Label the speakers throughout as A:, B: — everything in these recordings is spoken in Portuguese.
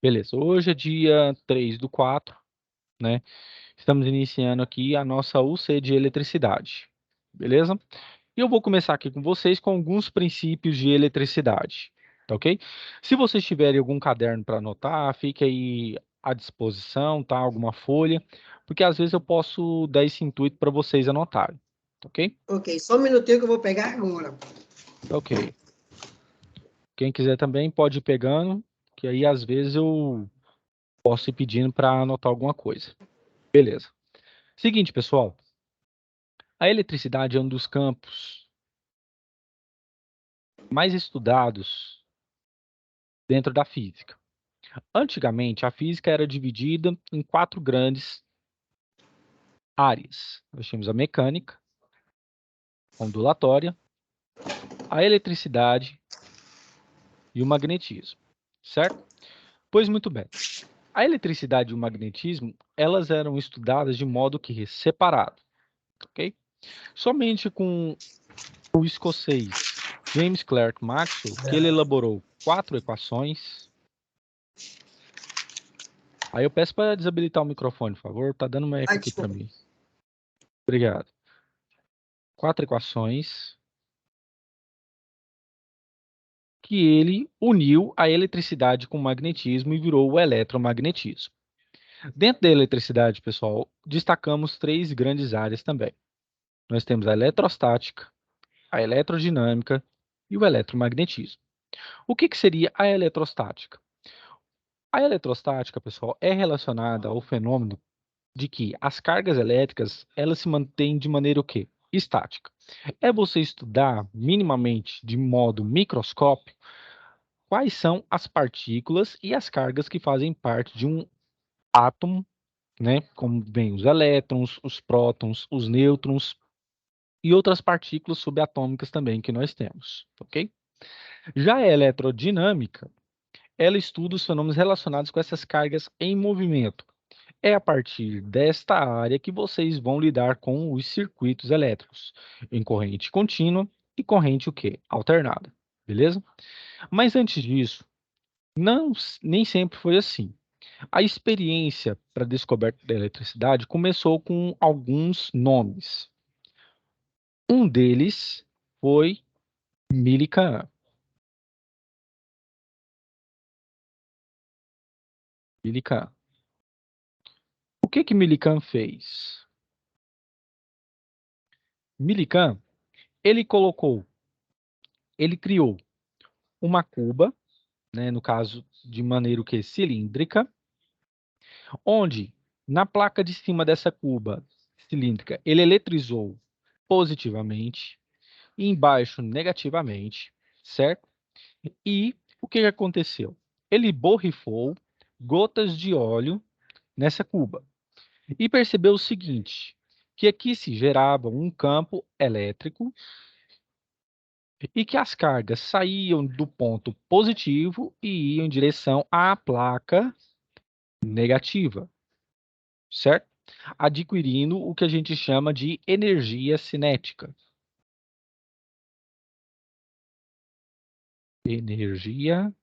A: Beleza, hoje é dia 3/4, né? Estamos iniciando aqui a nossa UC de eletricidade, beleza? E eu vou começar aqui com vocês com alguns princípios de eletricidade, tá ok? Se vocês tiverem algum caderno para anotar, fique aí à disposição, tá? Alguma folha, porque às vezes eu posso dar esse intuito para vocês anotarem, tá ok?
B: Ok, só um minutinho que eu vou pegar agora.
A: Tá ok. Quem quiser também pode ir pegando, que aí às vezes eu posso ir pedindo para anotar alguma coisa. Beleza. Seguinte, pessoal. A eletricidade é um dos campos mais estudados dentro da física. Antigamente, a física era dividida em 4 grandes áreas. Nós tínhamos a mecânica, a ondulatória, a eletricidade e o magnetismo, certo? Pois muito bem. A eletricidade e o magnetismo, elas eram estudadas de modo que separado, ok? Somente com o escocês James Clerk Maxwell, que ele elaborou 4 equações. Aí eu peço para desabilitar o microfone, por favor. Tá dando uma eco aqui para
B: Desculpa.
A: mim. Obrigado. 4 equações que ele uniu a eletricidade com o magnetismo e virou o eletromagnetismo. Dentro da eletricidade, pessoal, destacamos 3 grandes áreas também. Nós temos a eletrostática, a eletrodinâmica e o eletromagnetismo. O que seria a eletrostática? A eletrostática, pessoal, é relacionada ao fenômeno de que as cargas elétricas, elas se mantêm de maneira o quê? Estática. É você estudar minimamente, de modo microscópico, quais são as partículas e as cargas que fazem parte de um átomo, né? Como vem os elétrons, os prótons, os nêutrons e outras partículas subatômicas também que nós temos, ok? Já a eletrodinâmica, ela estuda os fenômenos relacionados com essas cargas em movimento. É a partir desta área que vocês vão lidar com os circuitos elétricos, em corrente contínua e corrente o quê? Alternada, beleza? Mas antes disso, não, nem sempre foi assim. A experiência para a descoberta da eletricidade começou com alguns nomes. Um deles foi Millikan. Millikan. O que Millikan fez? Millikan, ele criou uma cuba, né, no caso de maneira o que cilíndrica, onde na placa de cima dessa cuba cilíndrica ele eletrizou positivamente e embaixo negativamente, certo? E o que aconteceu? Ele borrifou gotas de óleo nessa cuba e percebeu o seguinte, que aqui se gerava um campo elétrico e que as cargas saíam do ponto positivo e iam em direção à placa negativa, certo? Adquirindo o que a gente chama de energia cinética. Energia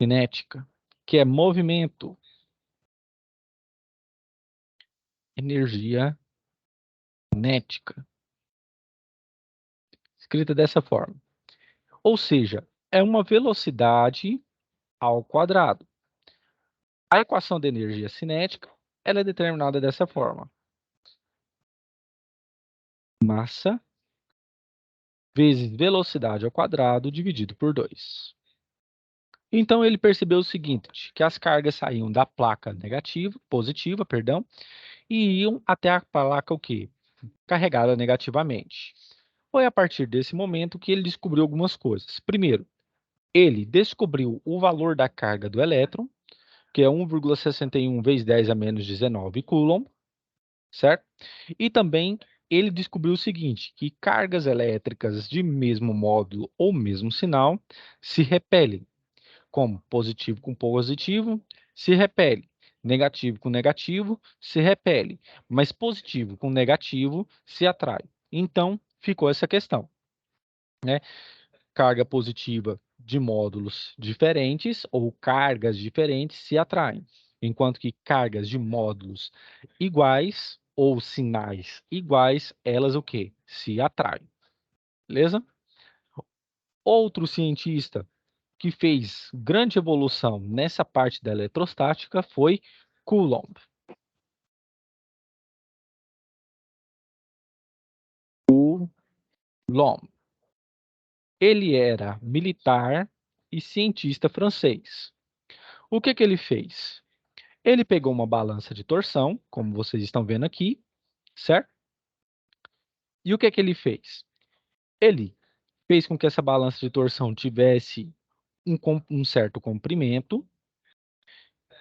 A: cinética, que é movimento. Energia cinética, escrita dessa forma. Ou seja, é uma velocidade ao quadrado. A equação da energia cinética, ela é determinada dessa forma. Massa vezes velocidade ao quadrado dividido por 2. Então ele percebeu o seguinte, que as cargas saíam da placa positiva, perdão, e iam até a placa o quê? Carregada negativamente. Foi a partir desse momento que ele descobriu algumas coisas. Primeiro, ele descobriu o valor da carga do elétron, que é 1,61 vezes 10 a menos 19 coulomb, certo? E também ele descobriu o seguinte, que cargas elétricas de mesmo módulo ou mesmo sinal se repelem, como positivo com positivo se repele, negativo com negativo se repele, mas positivo com negativo se atrai. Então, ficou essa questão, né? carga positiva de módulos diferentes ou cargas diferentes se atraem, enquanto que cargas de módulos iguais ou sinais iguais, elas o quê? Se atraem. Beleza? Outro cientista que fez grande evolução nessa parte da eletrostática foi Coulomb. Coulomb. Ele era militar e cientista francês. O que que ele fez? Ele pegou uma balança de torção, como vocês estão vendo aqui, certo? E o que que ele fez? Ele fez com que essa balança de torção tivesse um certo comprimento,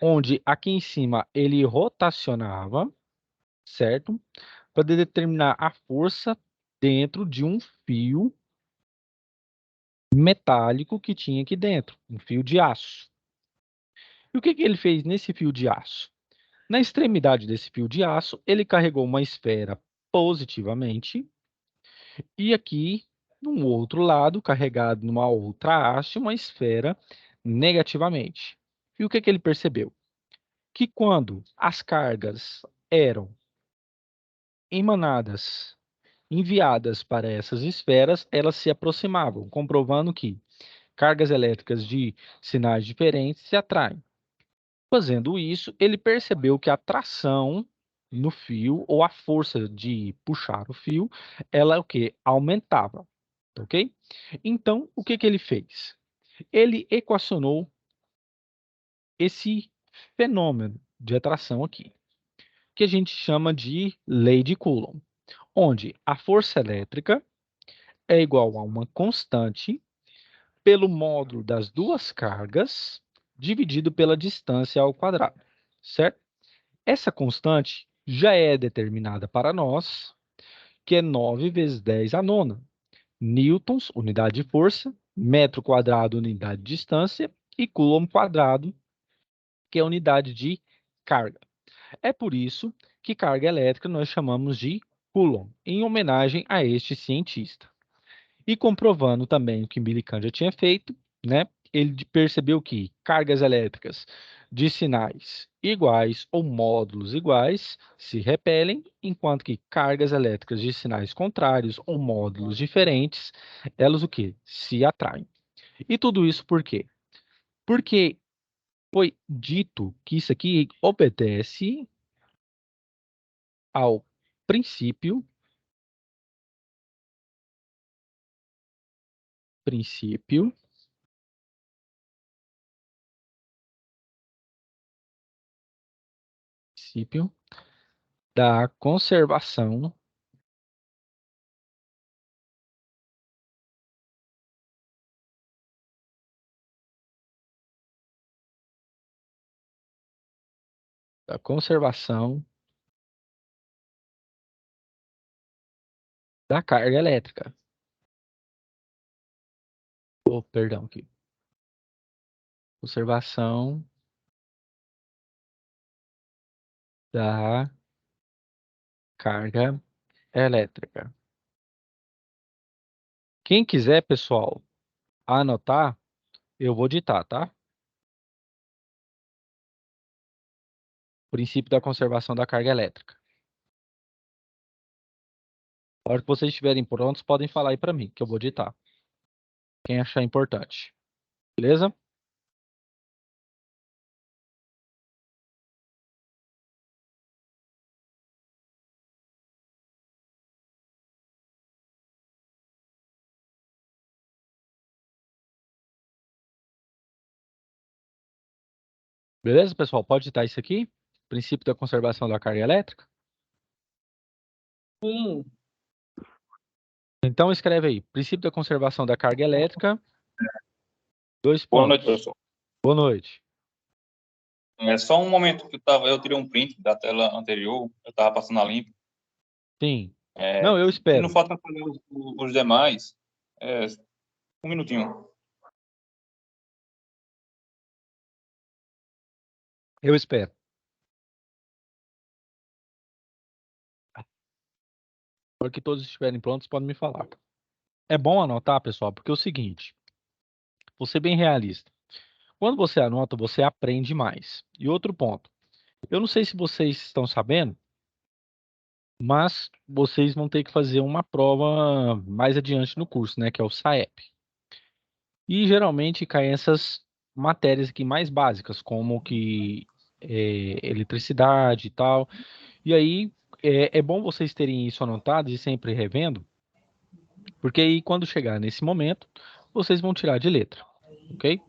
A: onde aqui em cima ele rotacionava, certo? Para determinar a força dentro de um fio metálico que tinha aqui dentro, um fio de aço. E o que que ele fez nesse fio de aço? Na extremidade desse fio de aço, ele carregou uma esfera positivamente e aqui, no outro lado, carregado numa outra haste, uma esfera negativamente. E o que que ele percebeu? Que quando as cargas eram emanadas, enviadas para essas esferas, elas se aproximavam, comprovando que cargas elétricas de sinais diferentes se atraem. Fazendo isso, ele percebeu que a tração no fio, ou a força de puxar o fio, ela o que? Aumentava, ok? Então, o que que ele fez? Ele equacionou esse fenômeno de atração aqui, que a gente chama de lei de Coulomb, onde a força elétrica é igual a uma constante pelo módulo das duas cargas dividido pela distância ao quadrado, certo? Essa constante já é determinada para nós, que é 9 vezes 10 à nona. Newtons, unidade de força, metro quadrado, unidade de distância, e coulomb quadrado, que é a unidade de carga. É por isso que carga elétrica nós chamamos de Coulomb, em homenagem a este cientista. E comprovando também o que Millikan já tinha feito, né? Ele percebeu que cargas elétricas de sinais iguais ou módulos iguais se repelem, enquanto que cargas elétricas de sinais contrários ou módulos diferentes, elas o quê? Se atraem. E tudo isso por quê? Porque foi dito que isso aqui obedece ao princípio, princípio, princípio da conservação da conservação da carga elétrica. Oh, perdão aqui. Conservação da carga elétrica. Quem quiser, pessoal, anotar, eu vou ditar, tá? Princípio da conservação da carga elétrica. Na hora que vocês estiverem prontos, podem falar aí para mim, que eu vou ditar. Quem achar importante. Beleza? Beleza, pessoal? Pode ditar isso aqui? Princípio da conservação da carga elétrica?
B: Sim.
A: Então escreve aí. Princípio da conservação da carga elétrica. 2
C: Boa noite,
A: pontos.
C: professor.
A: Boa noite.
C: É só um momento que eu tirei um print da tela anterior, eu estava passando a limpo.
A: Sim.
C: É,
A: Não, eu
C: e não
A: espero.
C: falta fazer os demais. Um minutinho.
A: Eu espero. Porque todos estiverem prontos, podem me falar. é bom anotar, pessoal, porque é o seguinte, vou ser bem realista. Quando você anota, você aprende mais. E outro ponto, eu não sei se vocês estão sabendo, mas vocês vão ter que fazer uma prova mais adiante no curso, né, que é o SAEP. E geralmente caem essas matérias aqui mais básicas, como que eletricidade e tal. E aí é bom vocês terem isso anotado e sempre revendo, porque aí quando chegar nesse momento, vocês vão tirar de letra, ok?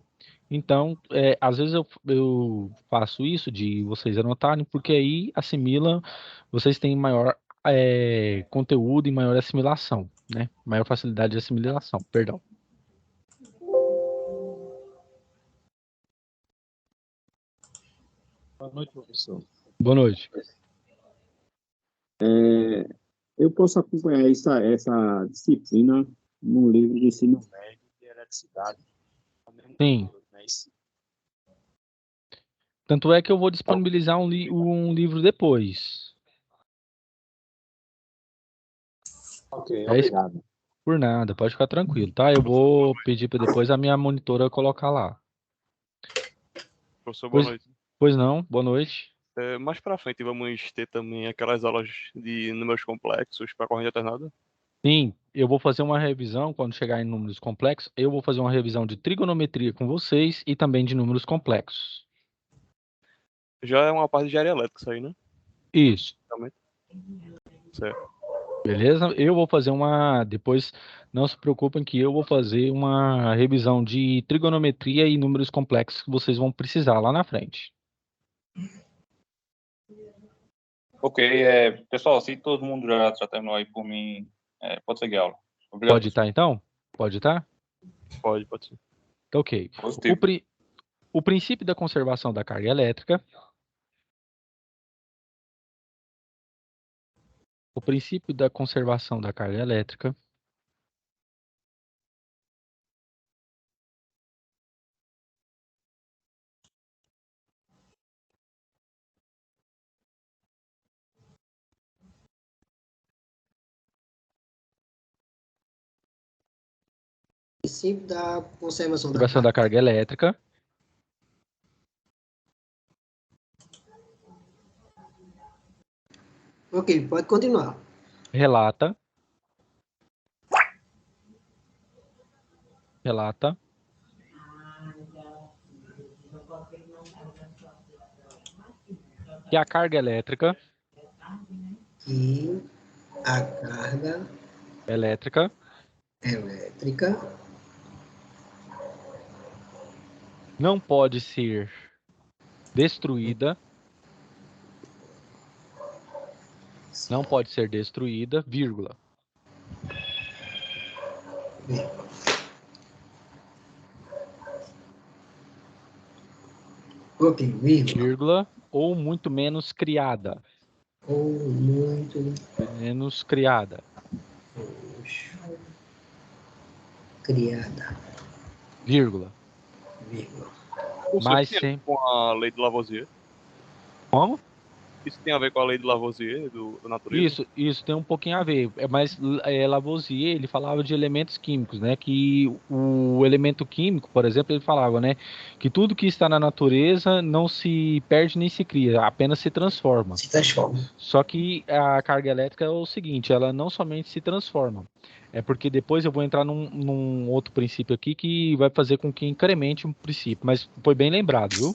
A: Então, às vezes eu faço isso de vocês anotarem, porque aí assimila, vocês têm maior conteúdo e maior assimilação, né? Maior facilidade de assimilação, perdão.
D: Boa noite, professor.
A: Boa noite.
D: Eu posso acompanhar essa disciplina no livro de ensino médio de eletricidade.
A: Sim. Tanto é que eu vou disponibilizar um livro depois.
D: Ok, obrigado.
A: Por nada, pode ficar tranquilo, tá? Eu vou pedir para depois a minha monitora colocar lá.
E: Professor, boa
A: Pois,
E: noite.
A: pois não, boa noite.
E: Mais para frente vamos ter também aquelas aulas de números complexos para corrente alternada.
A: Sim, eu vou fazer uma revisão quando chegar em números complexos. Eu vou fazer uma revisão de trigonometria com vocês e também de números complexos.
E: Já é uma parte de engenharia elétrica isso aí, né?
A: Isso,
E: Realmente. Certo.
A: beleza? Eu vou fazer depois, não se preocupem que eu vou fazer uma revisão de trigonometria e números complexos que vocês vão precisar lá na frente.
C: Ok, pessoal, se todo mundo já terminou aí por mim, pode seguir a aula. Obrigado,
A: Pode estar então? Pode estar?
E: Pode ser.
A: Tá ok.
C: Positivo.
A: O princípio da conservação da carga elétrica. O princípio da conservação da carga elétrica.
B: Princípio da conservação da
A: Conservação da carga elétrica.
B: Ok, pode continuar.
A: Relata que a carga elétrica
B: Que a carga
A: elétrica
B: elétrica
A: não pode ser destruída, vírgula.
B: Ok, vírgula.
A: Vírgula, ou muito menos criada.
B: Ou muito
A: Menos criada.
B: criada.
A: Vírgula.
B: Vírgula.
A: Mas
E: Isso tem a ver
A: sempre.
E: com a lei de Lavoisier?
A: Como?
E: Isso tem a ver com a lei de Lavoisier, da natureza?
A: Isso tem um pouquinho a ver. Mas Lavoisier, ele falava de elementos químicos, né? Que o elemento químico, por exemplo, ele falava, né? Que tudo que está na natureza não se perde nem se cria, apenas se transforma.
B: Se transforma.
A: Só que a carga elétrica é o seguinte, ela não somente se transforma. É porque depois eu vou entrar num outro princípio aqui que vai fazer com que incremente um princípio. Mas foi bem lembrado, viu?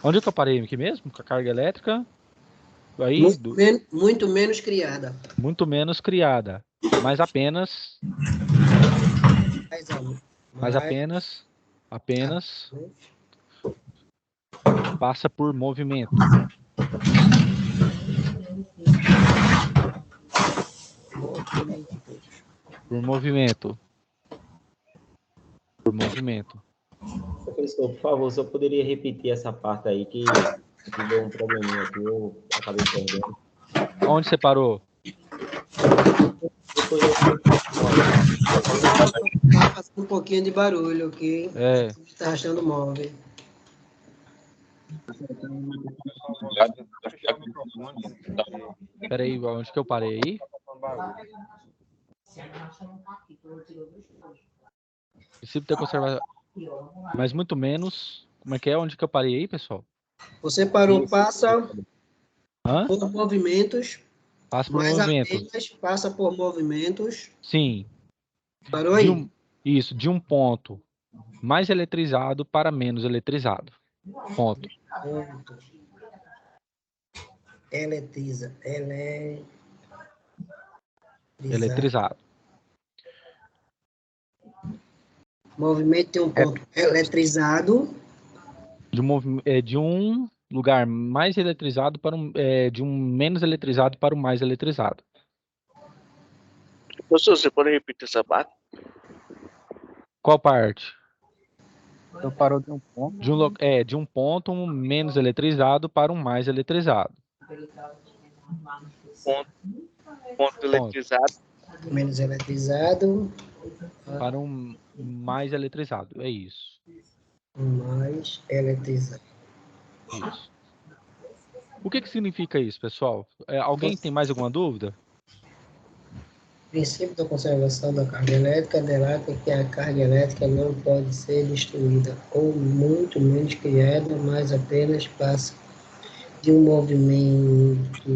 A: Onde é que eu parei aqui mesmo? Com a carga elétrica? Aí,
B: Muito menos criada.
A: muito menos criada. Mas apenas passa por movimento. Por movimento.
F: Professor, por favor, só poderia repetir essa parte aí que deu um probleminha aqui, eu acabei perdendo.
A: Onde você parou?
F: Depois eu...
B: Tá fazendo um pouquinho de barulho aqui. Tá achando móvel.
A: Peraí, onde que eu parei aí? Princípio da conservação. Mas muito menos. Como é que é? Onde que eu parei aí, pessoal?
B: Você parou, passa
A: Hã?
B: por movimentos,
A: Passa por
B: mas
A: movimentos.
B: apenas passa por movimentos.
A: Sim.
B: Parou aí?
A: Isso, de um ponto mais eletrizado para menos eletrizado. Ponto.
B: Ponto. Eletriza.
A: Eletrizado.
B: Movimento tem um ponto eletrizado.
A: De um lugar mais eletrizado para de um menos eletrizado para o mais eletrizado.
G: Professor, você pode repetir essa parte?
A: Qual parte?
D: Então parou de um ponto.
A: De um ponto menos eletrizado para um mais eletrizado.
G: Ponto eletrizado.
B: Menos eletrizado.
A: Para um mais eletrizado. É isso.
B: Mais eletrizado.
A: Isso. O que significa isso, pessoal? Alguém tem mais alguma dúvida?
B: Princípio da conservação da carga elétrica delata que a carga elétrica não pode ser destruída ou muito menos criada, mas apenas passa de um movimento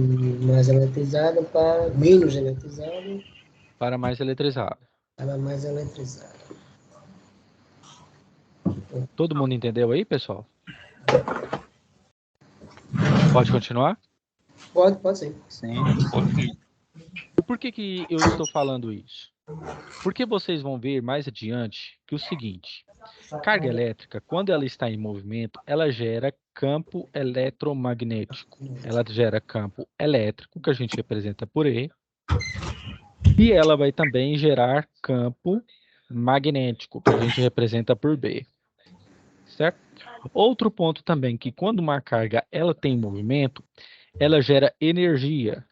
B: mais eletrizado para menos eletrizado
A: Para mais eletrizado.
B: para mais eletrizado.
A: Todo mundo entendeu aí, pessoal? Pode continuar?
B: Pode ser.
D: Sim.
A: E por que eu estou falando isso? Porque vocês vão ver mais adiante que o seguinte: carga elétrica, quando ela está em movimento, ela gera campo eletromagnético. Ela gera campo elétrico, que a gente representa por E, e ela vai também gerar campo magnético, que a gente representa por B. Certo? Outro ponto também, que quando uma carga ela tem movimento, ela gera energia.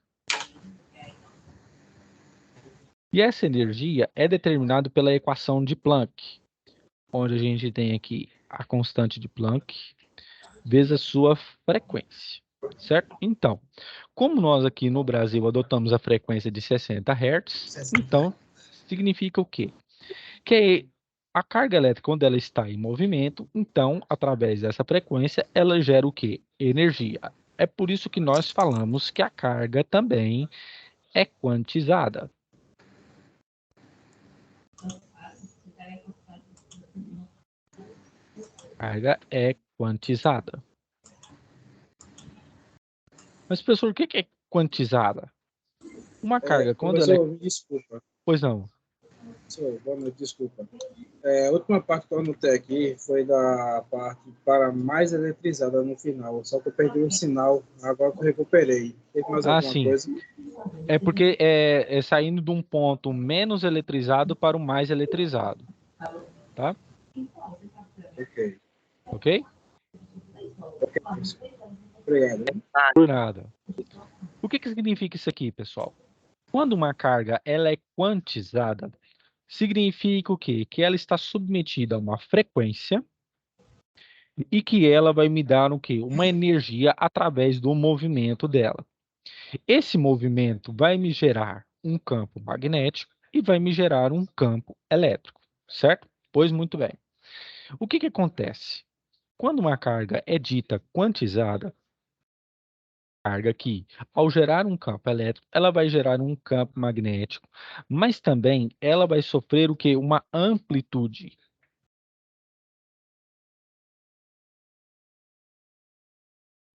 A: E essa energia é determinada pela equação de Planck, onde a gente tem aqui a constante de Planck vezes a sua frequência, certo? Então, como nós aqui no Brasil adotamos a frequência de 60 Hz, então significa o quê? Que a carga elétrica, quando ela está em movimento, então, através dessa frequência, ela gera o quê? Energia. É por isso que nós falamos que a carga também é quantizada. Carga é quantizada. Mas, professor, o que é quantizada? Uma carga, quando ela é...
H: Desculpa.
A: Pois não.
H: Professor, boa noite, desculpa. A última parte que eu anotei aqui foi da parte para mais eletrizada no final, só que eu perdi o sinal, agora que eu recuperei. Teve mais alguma
A: Sim.
H: coisa?
A: É porque é saindo de um ponto menos eletrizado para o mais eletrizado. Tá?
H: Ok.
A: Ok?
H: Ok, professor. Obrigado.
A: Por nada. O que significa isso aqui, pessoal? Quando uma carga ela é quantizada, significa o quê? Que ela está submetida a uma frequência e que ela vai me dar o quê? Uma energia através do movimento dela. Esse movimento vai me gerar um campo magnético e vai me gerar um campo elétrico, certo? Pois muito bem. O que acontece? Quando uma carga é dita quantizada, carga que, ao gerar um campo elétrico, ela vai gerar um campo magnético, mas também ela vai sofrer o quê? Uma amplitude.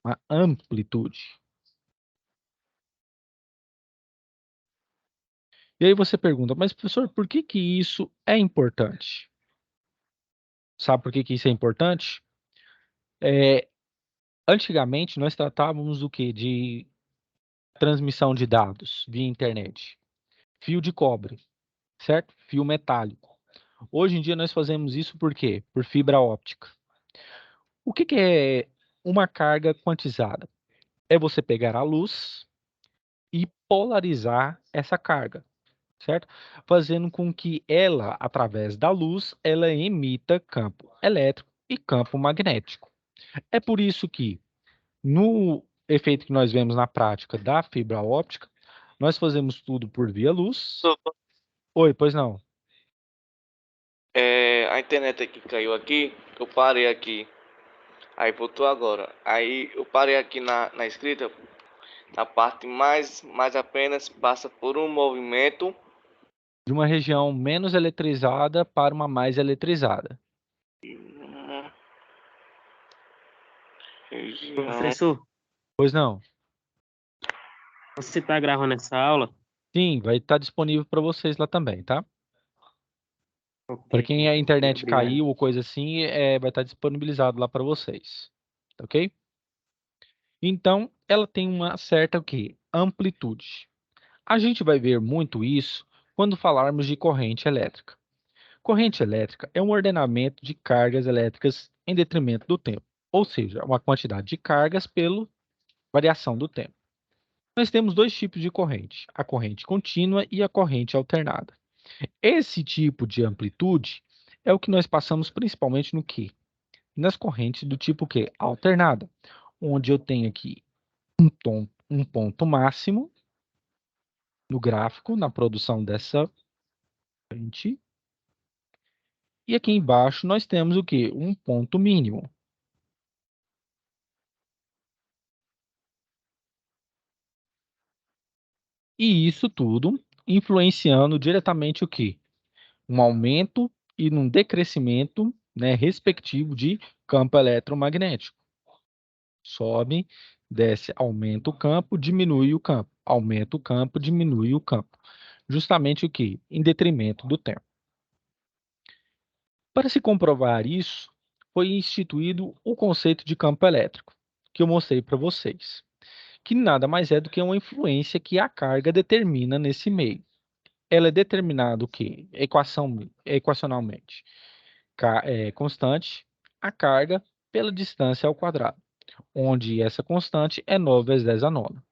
A: Uma amplitude. E aí você pergunta, mas professor, por que isso é importante? Sabe por que isso é importante? Antigamente, nós tratávamos do quê? De transmissão de dados via internet. Fio de cobre, certo? Fio metálico. Hoje em dia, nós fazemos isso por quê? Por fibra óptica. O que é uma carga quantizada? É você pegar a luz e polarizar essa carga, certo? Fazendo com que ela, através da luz, ela emita campo elétrico e campo magnético. É por isso que no efeito que nós vemos na prática da fibra óptica, nós fazemos tudo por via luz. Oi, pois não.
G: A internet aqui caiu aqui, eu parei aqui. Aí voltou agora. Aí eu parei aqui na escrita, na parte mais apenas passa por um movimento.
A: De uma região menos eletrizada para uma mais eletrizada.
G: Região.
I: Professor,
A: Pois não.
I: você está gravando essa aula?
A: Sim, vai estar disponível para vocês lá também, tá? Para
I: Ok,
A: quem a internet
I: obrigado.
A: caiu ou coisa assim, vai estar disponibilizado lá para vocês. Ok? Então, ela tem uma certa o quê? Amplitude. A gente vai ver muito isso quando falarmos de corrente elétrica. Corrente elétrica é um ordenamento de cargas elétricas em detrimento do tempo, ou seja, uma quantidade de cargas pela variação do tempo. Nós temos dois tipos de corrente, a corrente contínua e a corrente alternada. Esse tipo de amplitude é o que nós passamos principalmente no quê? Nas correntes do tipo quê? Alternada, onde eu tenho aqui um ponto máximo no gráfico, na produção dessa corrente, e aqui embaixo nós temos o quê? Um ponto mínimo. E isso tudo influenciando diretamente o quê? Um aumento e um decrescimento, né, respectivo de campo eletromagnético. Sobe, desce, aumenta o campo, diminui o campo. Aumenta o campo, diminui o campo. Justamente o quê? Em detrimento do tempo. Para se comprovar isso, foi instituído o conceito de campo elétrico, que eu mostrei para vocês, que nada mais é do que uma influência que a carga determina nesse meio. Ela é determinada o quê? Equacionalmente. Constante, a carga pela distância ao quadrado, onde essa constante é 9 vezes 10 a nona.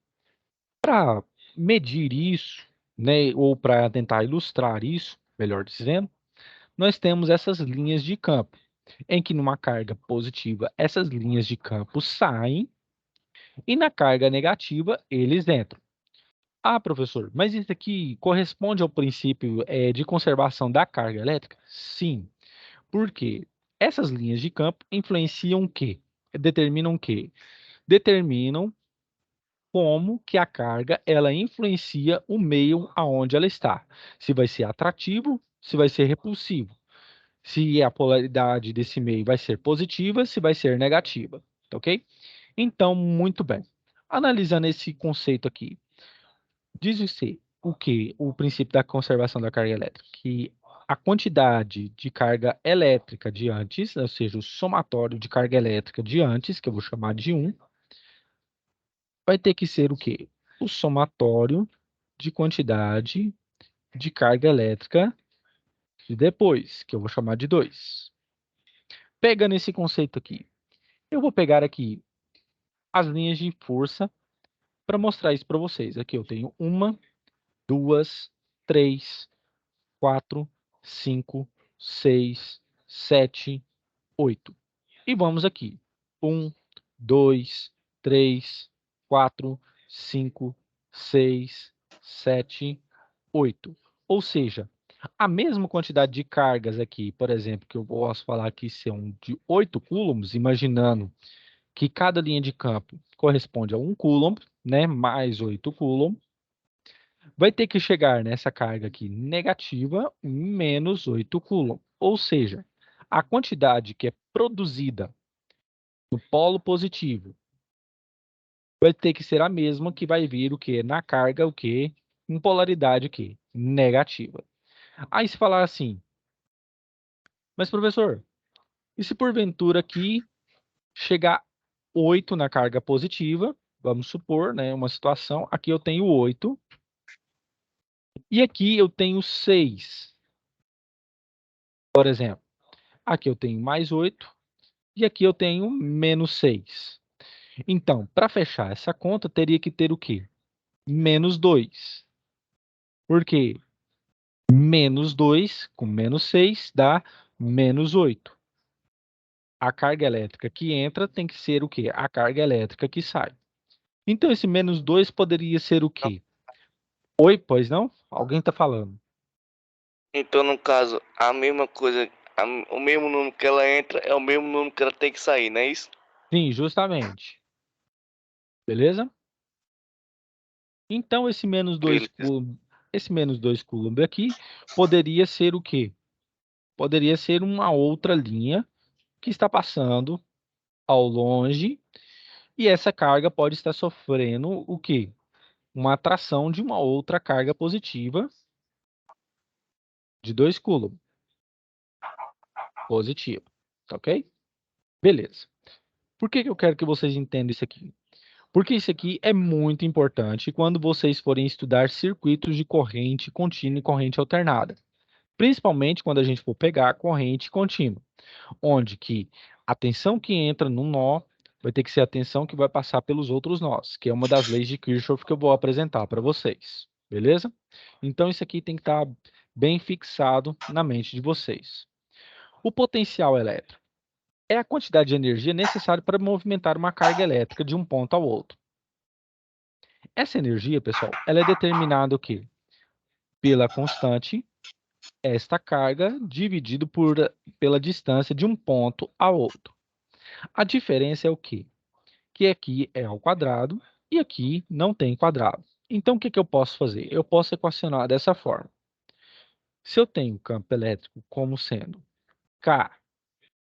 A: Para medir isso, né, ou para tentar ilustrar isso, melhor dizendo, nós temos essas linhas de campo, em que numa carga positiva essas linhas de campo saem e na carga negativa eles entram. Ah, professor, mas isso aqui corresponde ao princípio de conservação da carga elétrica? Sim, porque essas linhas de campo influenciam o quê? Determinam o quê? Determinam como que a carga ela influencia o meio aonde ela está. Se vai ser atrativo, se vai ser repulsivo. Se a polaridade desse meio vai ser positiva, se vai ser negativa, tá ok? Então, muito bem. Analisando esse conceito aqui, diz-se o que? O princípio da conservação da carga elétrica, que a quantidade de carga elétrica de antes, ou seja, o somatório de carga elétrica de antes, que eu vou chamar de 1, vai ter que ser o quê? O somatório de quantidade de carga elétrica de depois, que eu vou chamar de 2. Pegando esse conceito aqui, eu vou pegar aqui as linhas de força para mostrar isso para vocês. Aqui eu tenho 1, 2, 3, 4, 5, 6, 7, 8. E vamos aqui. 1, 2, 3, 4, 5, 6, 7, 8. Ou seja, a mesma quantidade de cargas aqui, por exemplo, que eu posso falar aqui são de 8 coulombs, imaginando que cada linha de campo corresponde a 1 coulomb, né, mais 8 coulomb, vai ter que chegar nessa carga aqui negativa menos 8 coulomb. Ou seja, a quantidade que é produzida no polo positivo vai ter que ser a mesma que vai vir o que na carga o que em polaridade o que negativa. Aí se falar assim, mas professor, e se porventura aqui chegar 8 na carga positiva, vamos supor, né, uma situação, aqui eu tenho 8 e aqui eu tenho 6. Por exemplo, aqui eu tenho mais 8 e aqui eu tenho menos 6. Então, para fechar essa conta, teria que ter o quê? Menos 2. Por quê? Menos 2 com menos 6 dá menos 8. A carga elétrica que entra tem que ser o quê? A carga elétrica que sai. Então, esse menos 2 poderia ser o quê? Oi, pois não? Alguém está falando.
G: Então, no caso, a mesma coisa, o mesmo número que ela entra é o mesmo número que ela tem que sair, não é isso?
A: Sim, justamente. Beleza? Então, esse menos 2
G: Beleza.
A: coulomb, esse menos 2 coulomb aqui poderia ser o quê? Poderia ser uma outra linha que está passando ao longe e essa carga pode estar sofrendo o quê? Uma atração de uma outra carga positiva de 2 coulomb. Positiva. Tá ok? Beleza. Por que eu quero que vocês entendam isso aqui? Porque isso aqui é muito importante quando vocês forem estudar circuitos de corrente contínua e corrente alternada. Principalmente quando a gente for pegar a corrente contínua, onde que a tensão que entra no nó vai ter que ser a tensão que vai passar pelos outros nós, que é uma das leis de Kirchhoff que eu vou apresentar para vocês. Beleza? Então isso aqui tem que estar bem fixado na mente de vocês. O potencial elétrico é a quantidade de energia necessária para movimentar uma carga elétrica de um ponto ao outro. Essa energia, pessoal, ela é determinada o quê? Pela constante, esta carga, dividido pela distância de um ponto ao outro. A diferença é o quê? Que aqui é ao quadrado e aqui não tem quadrado. Então, o que eu posso fazer? Eu posso equacionar dessa forma. Se eu tenho campo elétrico como sendo K,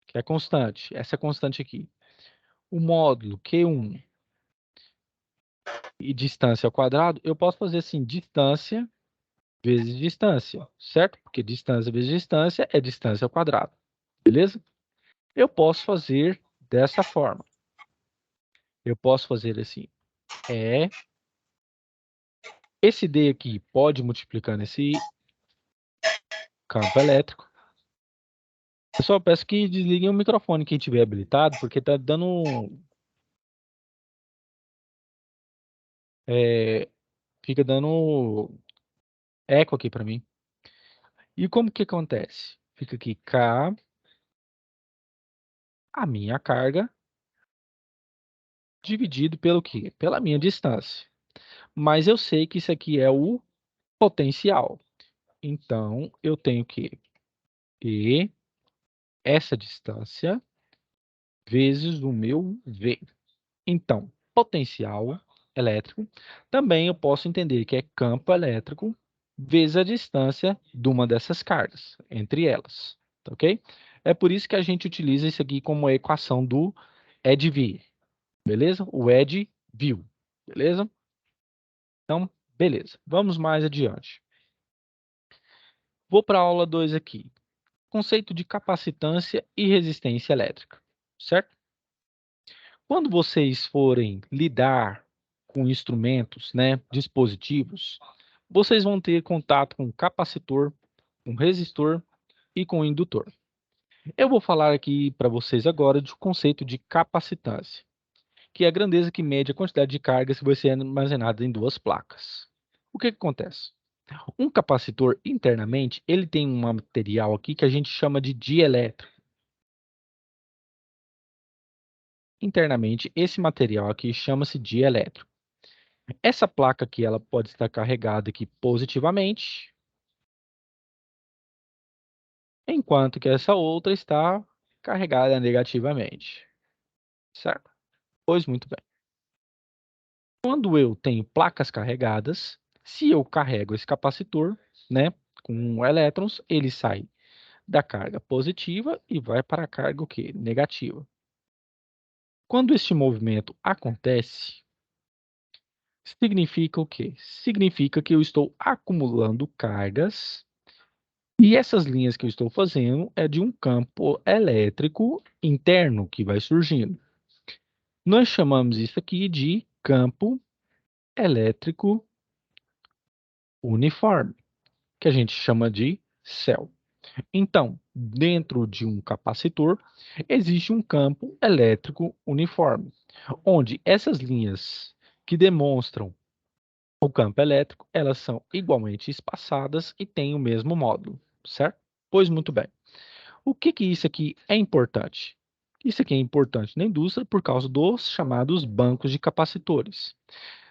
A: que é constante, essa constante aqui, o módulo Q1 e distância ao quadrado, eu posso fazer assim, distância vezes distância, certo? Porque distância vezes distância é distância ao quadrado, beleza? Eu posso fazer dessa forma. Eu posso fazer assim, esse D aqui pode multiplicar nesse campo elétrico. Pessoal, peço que desliguem o microfone quem tiver habilitado, porque tá dando... fica dando eco aqui para mim. E como que acontece? Fica aqui K, a minha carga, dividido pelo quê? Pela minha distância. Mas eu sei que isso aqui é o potencial. Então, eu tenho que E, essa distância, vezes o meu V. Então, potencial elétrico, também eu posso entender que é campo elétrico vezes a distância de uma dessas cargas, entre elas, tá ok? É por isso que a gente utiliza isso aqui como a equação do EdV, beleza? O EdV, beleza? Então, beleza. Vamos mais adiante. Vou para a aula 2 aqui. Conceito de capacitância e resistência elétrica, certo? Quando vocês forem lidar com instrumentos, né, dispositivos, vocês vão ter contato com capacitor, com resistor e com indutor. Eu vou falar aqui para vocês agora do conceito de capacitância, que é a grandeza que mede a quantidade de cargas que vai ser armazenada em duas placas. O que acontece? Um capacitor, internamente, ele tem um material aqui que a gente chama de dielétrico. Internamente, esse material aqui chama-se dielétrico. Essa placa aqui, ela pode estar carregada aqui positivamente, enquanto que essa outra está carregada negativamente, certo? Pois muito bem. Quando eu tenho placas carregadas, se eu carrego esse capacitor, né, com elétrons, ele sai da carga positiva e vai para a carga o quê? Negativa. Quando este movimento acontece, significa o quê? Significa que eu estou acumulando cargas e essas linhas que eu estou fazendo é de um campo elétrico interno que vai surgindo. Nós chamamos isso aqui de campo elétrico uniforme, que a gente chama de céu. Então, dentro de um capacitor, existe um campo elétrico uniforme, onde essas linhas que demonstram o campo elétrico, elas são igualmente espaçadas e têm o mesmo módulo, certo? Pois muito bem. O que que isso aqui é importante? Isso aqui é importante na indústria por causa dos chamados bancos de capacitores.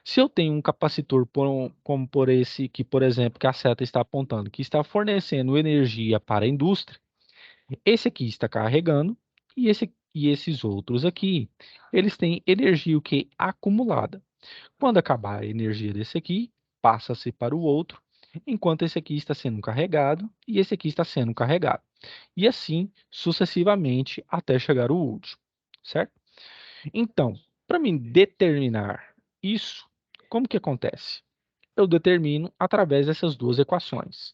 A: Se eu tenho um capacitor como por esse que, por exemplo, que a seta está apontando, que está fornecendo energia para a indústria, esse aqui está carregando e esses outros aqui, eles têm energia o que acumulada. Quando acabar a energia desse aqui, passa-se para o outro, enquanto esse aqui está sendo carregado e esse aqui está sendo carregado. E assim sucessivamente até chegar o último, certo? Então, para mim determinar isso, como que acontece? Eu determino através dessas duas equações,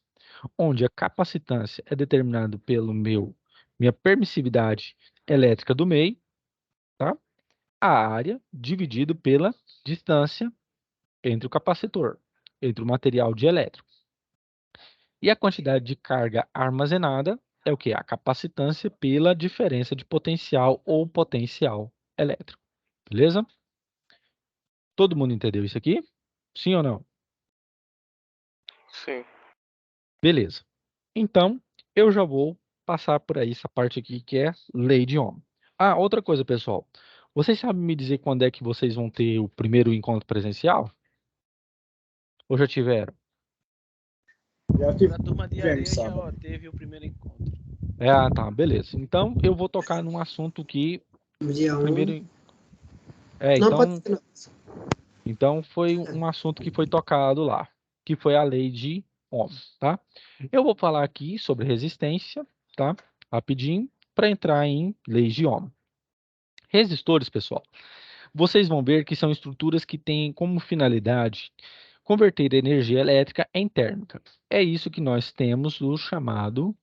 A: onde a capacitância é determinada pelo minha permissividade elétrica do meio, tá? A área dividido pela distância entre o capacitor, entre o material dielétrico. E a quantidade de carga armazenada é o que? A capacitância pela diferença de potencial ou potencial elétrico. Beleza? Todo mundo entendeu isso aqui? Sim ou não?
G: Sim.
A: Beleza. Então, eu já vou passar por aí essa parte aqui que é lei de Ohm. Ah, outra coisa, pessoal. Vocês sabem me dizer quando é que vocês vão ter o primeiro encontro presencial? Ou já tiveram?
H: Já
I: Na turma de areia
H: tivemos
I: já
H: sábado.
I: teve o primeiro encontro.
A: Tá, beleza. Então, eu vou tocar num assunto que
B: Dia
A: o
B: 1.
A: primeiro...
B: Não, pode ser. Não.
A: Então, foi um assunto que foi tocado lá, que foi a lei de Ohm, tá? Eu vou falar aqui sobre resistência, tá? Rapidinho, para entrar em leis de Ohm. Resistores, pessoal, vocês vão ver que são estruturas que têm como finalidade converter energia elétrica em térmica. É isso que nós temos o chamado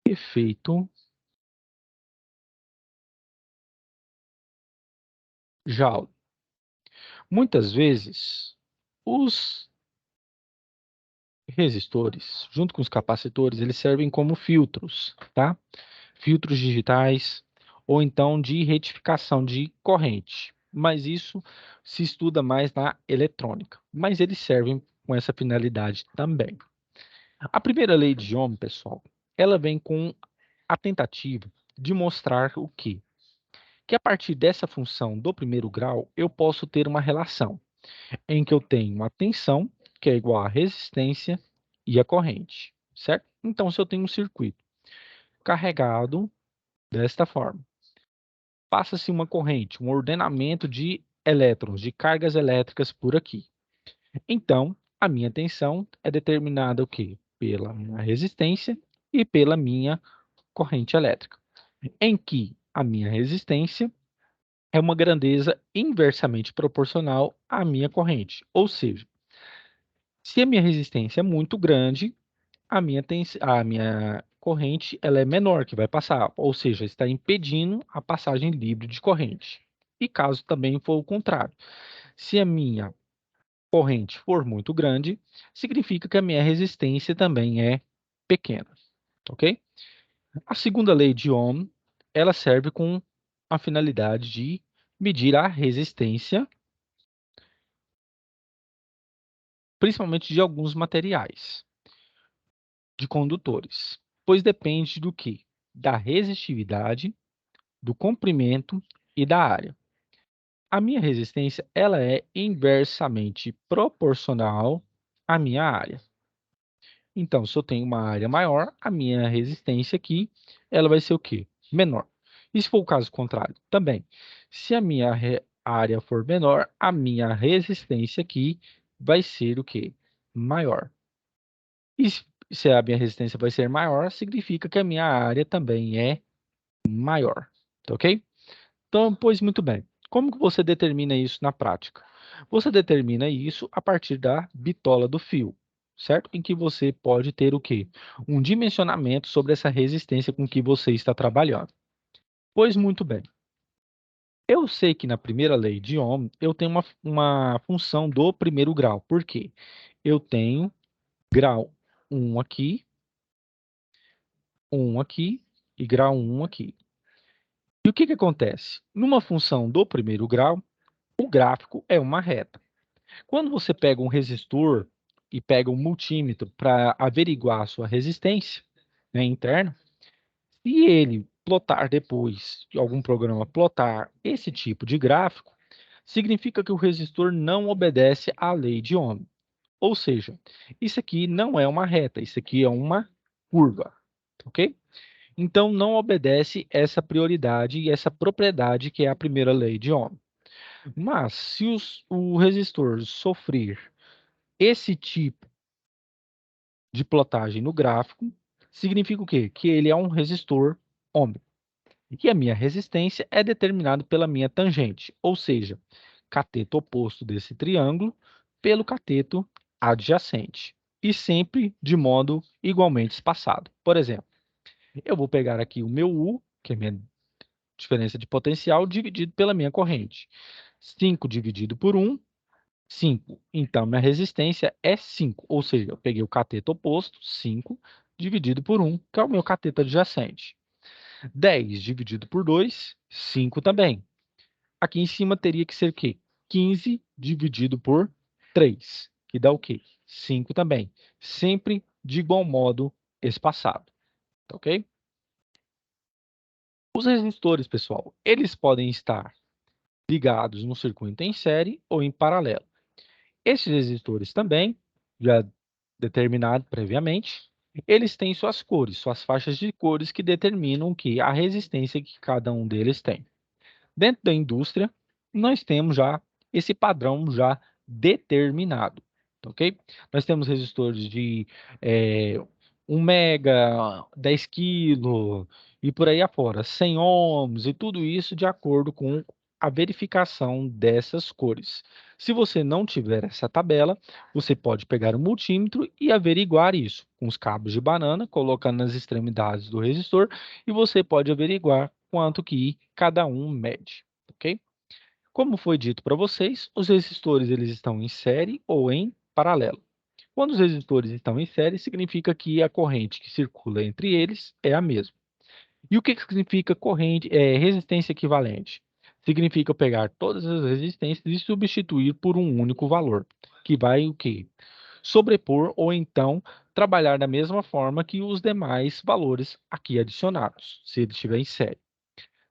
A: efeito Joule. Muitas vezes, os resistores, junto com os capacitores, eles servem como filtros, tá? Filtros digitais ou então de retificação de corrente. Mas isso se estuda mais na eletrônica. Mas eles servem com essa finalidade também. A primeira lei de Ohm, pessoal, ela vem com a tentativa de mostrar o quê? Que a partir dessa função do primeiro grau, eu posso ter uma relação em que eu tenho uma tensão, que é igual à resistência e a corrente, certo? Então, se eu tenho um circuito carregado desta forma, passa-se uma corrente, um ordenamento de elétrons, de cargas elétricas por aqui. Então, a minha tensão é determinada o quê? Pela minha resistência e pela minha corrente elétrica, em que a minha resistência é uma grandeza inversamente proporcional à minha corrente. Ou seja, se a minha resistência é muito grande, a minha corrente ela é menor que vai passar, ou seja, está impedindo a passagem livre de corrente. E caso também for o contrário, se a minha corrente for muito grande, significa que a minha resistência também é pequena, ok? A segunda lei de Ohm, ela serve com a finalidade de medir a resistência, principalmente de alguns materiais, de condutores, pois depende do que? Da resistividade, do comprimento e da área. A minha resistência, ela é inversamente proporcional à minha área. Então, se eu tenho uma área maior, a minha resistência aqui, ela vai ser o quê? Menor. E se for o caso contrário, também. Se a minha área for menor, a minha resistência aqui vai ser o quê? Maior. E se a minha resistência vai ser maior, significa que a minha área também é maior. Tá ok? Então, pois muito bem. Como que você determina isso na prática? Você determina isso a partir da bitola do fio, certo? Em que você pode ter o quê? Um dimensionamento sobre essa resistência com que você está trabalhando. Pois muito bem. Eu sei que na primeira lei de Ohm, eu tenho uma função do primeiro grau. Por quê? Eu tenho grau 1 aqui, 1 aqui e grau 1 aqui. E o que que acontece? Numa função do primeiro grau, o gráfico é uma reta. Quando você pega um resistor e pega um multímetro para averiguar a sua resistência, né, interna, se ele plotar depois, de algum programa plotar esse tipo de gráfico, significa que o resistor não obedece à lei de Ohm. Ou seja, isso aqui não é uma reta, isso aqui é uma curva, ok? Então, não obedece essa prioridade e essa propriedade que é a primeira lei de Ohm. Mas, se o resistor sofrer esse tipo de plotagem no gráfico, significa o quê? Que ele é um resistor ômico. E a minha resistência é determinada pela minha tangente, ou seja, cateto oposto desse triângulo pelo cateto adjacente. E sempre de modo igualmente espaçado. Por exemplo, eu vou pegar aqui o meu U, que é a minha diferença de potencial, dividido pela minha corrente. 5 dividido por 1, 5. Então, minha resistência é 5. Ou seja, eu peguei o cateto oposto, 5, dividido por 1, que é o meu cateto adjacente. 10 dividido por 2, 5 também. Aqui em cima teria que ser o quê? 15 dividido por 3, que dá o quê? 5 também. Sempre de igual modo espaçado. Tá ok? Os resistores, pessoal, eles podem estar ligados no circuito em série ou em paralelo. Esses resistores também, já determinado previamente, eles têm suas cores, suas faixas de cores que determinam a resistência que cada um deles tem. Dentro da indústria, nós temos já esse padrão já determinado, ok? Nós temos resistores de 1 mega, 10 quilos e por aí afora, 100 ohms e tudo isso de acordo com a verificação dessas cores. Se você não tiver essa tabela, você pode pegar o multímetro e averiguar isso com os cabos de banana, colocando nas extremidades do resistor, e você pode averiguar quanto que cada um mede, ok? Como foi dito para vocês, os resistores eles estão em série ou em paralelo. Quando os resistores estão em série, significa que a corrente que circula entre eles é a mesma. E o que significa resistência equivalente? Significa eu pegar todas as resistências e substituir por um único valor, que vai o quê? Sobrepor ou então trabalhar da mesma forma que os demais valores aqui adicionados, se ele estiver em série.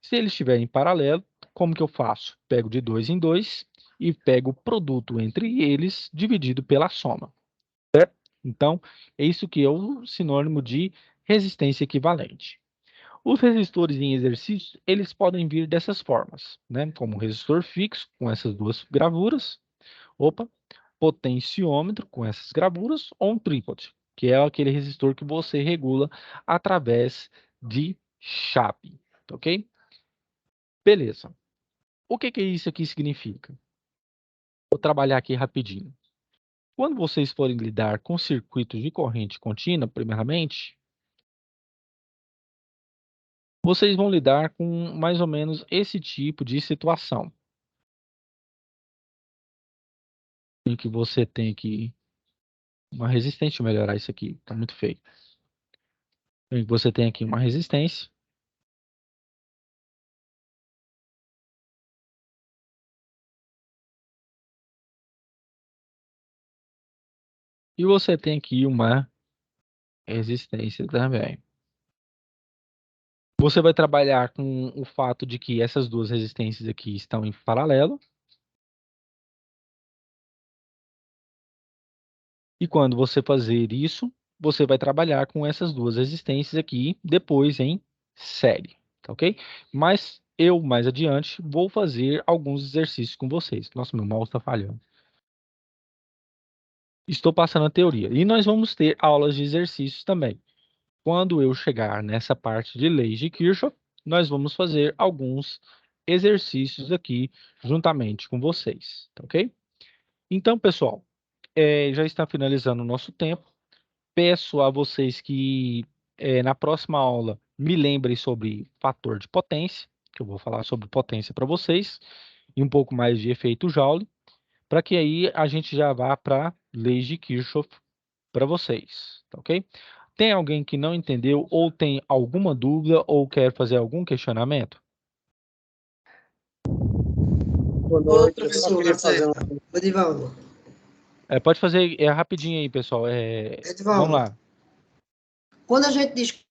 A: Se ele estiver em paralelo, como que eu faço? Pego de 2 em 2 e pego o produto entre eles dividido pela soma. Certo? Então, é isso que é o sinônimo de resistência equivalente. Os resistores em exercício, eles podem vir dessas formas, né? Como resistor fixo, com essas duas gravuras. Potenciômetro, com essas gravuras, ou um trípode, que é aquele resistor que você regula através de chave, ok? Beleza. O que isso aqui significa? Vou trabalhar aqui rapidinho. Quando vocês forem lidar com circuitos de corrente contínua, primeiramente, vocês vão lidar com mais ou menos esse tipo de situação. Em que você tem aqui uma resistência, deixa eu melhorar isso aqui, está muito feio. Em que você tem aqui uma resistência. E você tem aqui uma resistência também. Você vai trabalhar com o fato de que essas duas resistências aqui estão em paralelo. E quando você fazer isso, você vai trabalhar com essas duas resistências aqui, depois em série, tá ok? Mas eu, mais adiante, vou fazer alguns exercícios com vocês. Nossa, meu mouse está falhando. Estou passando a teoria. E nós vamos ter aulas de exercícios também. Quando eu chegar nessa parte de leis de Kirchhoff, nós vamos fazer alguns exercícios aqui juntamente com vocês, tá ok? Então, pessoal, já está finalizando o nosso tempo. Peço a vocês que na próxima aula me lembrem sobre fator de potência, que eu vou falar sobre potência para vocês, e um pouco mais de efeito Joule, para que aí a gente já vá para leis de Kirchhoff para vocês, tá ok? Tem alguém que não entendeu ou tem alguma dúvida ou quer fazer algum questionamento?
B: Boa noite, eu só queria fazer uma... Edivaldo.
A: Pode fazer rapidinho aí, pessoal. Vamos lá.
B: Quando a gente diz